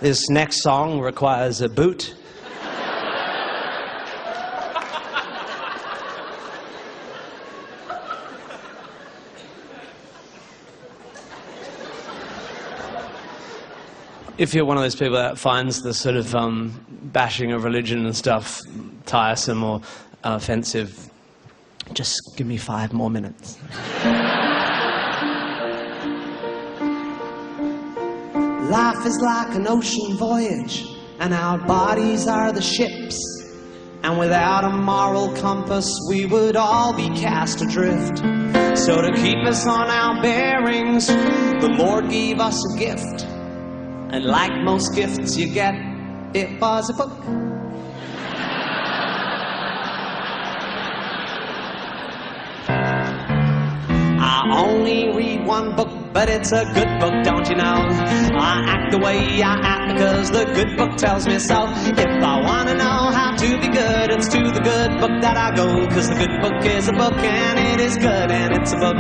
This next song requires a boot. If you're one of those people that finds the sort of bashing of religion and stuff tiresome or offensive, just give me 5 more minutes. Life is like an ocean voyage, and our bodies are the ships. And without a moral compass, we would all be cast adrift. So to keep us on our bearings, the Lord gave us a gift. And like most gifts you get, it was a book. I only read one book, but it's a good book, don't you know? I act the way I act because the good book tells me so. If I want to know how to be good, it's to the good book that I go. Because the good book is a book, and it is good, and it's a book.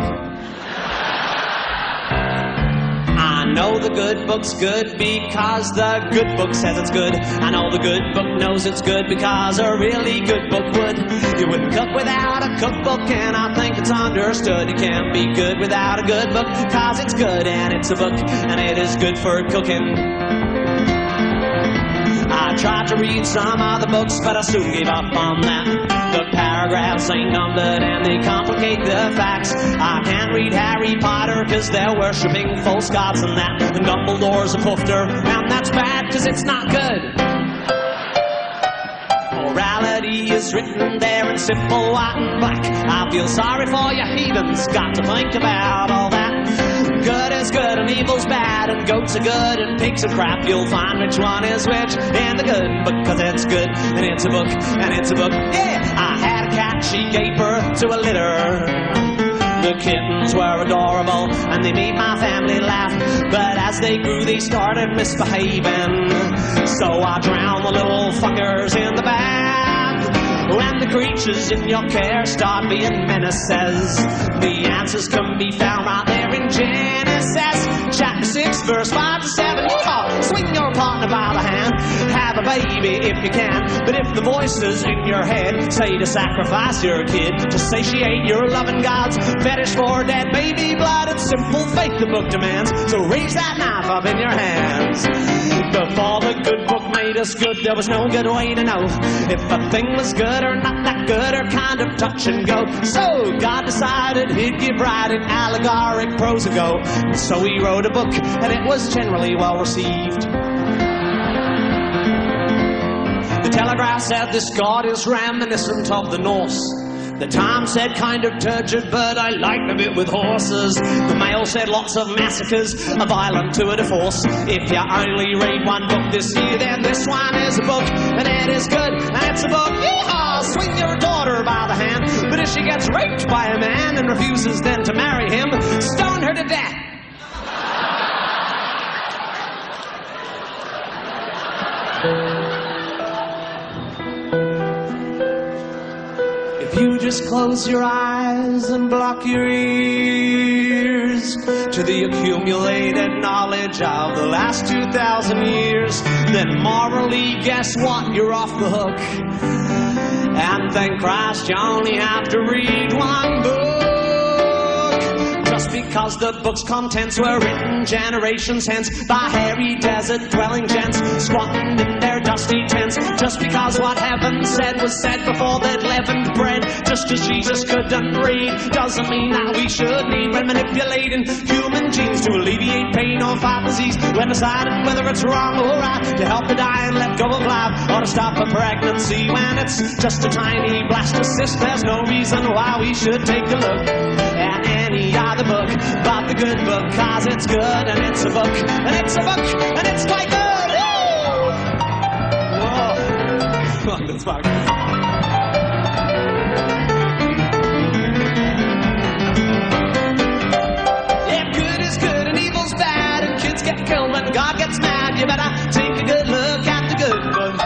I know the good book's good because the good book says it's good. I know the good book knows it's good because a really good book would. You wouldn't cook without a cookbook, and I think it's understood. You can't be good without a good book because it's good and it's a book, and it is good for cooking. I tried to read some other books, but I soon gave up on that. The paragraphs ain't numbered and they complicate the facts. I can't read Harry Potter cause they're worshipping false gods and that. And Dumbledore's a poofter, and that's bad cause it's not good. Morality is written there in simple white and black. I feel sorry for you heathens, got to think about all that. Good is good and evil's bad, and goats are good and pigs are crap. You'll find which one is which in the good book, cause it's good and it's a book and it's a book. Yeah, I had a cat, she gave birth to a litter. The kittens were adorable and they made my family laugh. But as they grew they started misbehaving, so I drowned the little fuckers in the bath. When the creatures in your care start being menaces, the answers can be found right there in Genesis. Chapter 6, verse 5 to 7. Yeehaw! Swing your partner by the hand, have a baby if you can. But if the voices in your head say to sacrifice your kid to satiate your loving God's fetish for dead baby blood, it's simple faith the book demands. So raise that knife up in your hands. Before the good book made us good, there was no good way to know if a thing was good or not that good, or kind of touch and go. So God decided he'd give writing allegoric prose a go. So he wrote a book, and it was generally well received. The Telegraph said this God is reminiscent of the Norse. The Times said kind of turgid, but I liked a bit with horses. The Mail said lots of massacres, a violent tour de force. If you only read one book this year, then this one is a book, and it is good, and it's a book. Yeehaw! Swing your daughter by the hand, but if she gets raped by a man and refuses then to marry him, stone her to death. If you just close your eyes and block your ears to the accumulated knowledge of the last 2,000 years, then morally, guess what? You're off the hook. And thank Christ you only have to read one book. Just because the book's contents were written generations hence by hairy desert-dwelling gents squatting in their dusty tents. Just because what heaven said was said before they'd leavened bread. Just as Jesus couldn't read doesn't mean that we should need manipulating human genes to alleviate pain or fight disease. When deciding whether it's wrong or right to help the dying let go of life, or to stop a pregnancy when it's just a tiny blastocyst, there's no reason why we should take a look at any other book but the good book, cause it's good and it's a book, and it's a book, and it's quite good. Whoa! Whoa. That's fine. If good is good and evil's bad and kids get killed and God gets mad, you better take a good look at the good book.